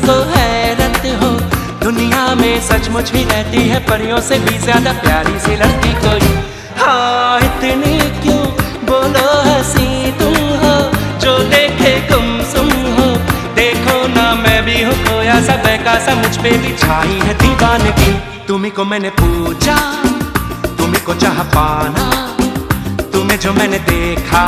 को हैरत हो, दुनिया में सचमुच ही रहती है परियों से भी ज्यादा प्यारी सी लड़की कोई। हाँ इतनी क्यों बोलो हंसी तुम हो, जो देखे गुमसुम हो। देखो ना मैं भी हूँ खोया सा बहका सा, मुझ पे भी छाई है दीवानगी। तुम्हीं को मैंने पूछा, तुम्हीं को चाह पाना, तुम्हें जो मैंने देखा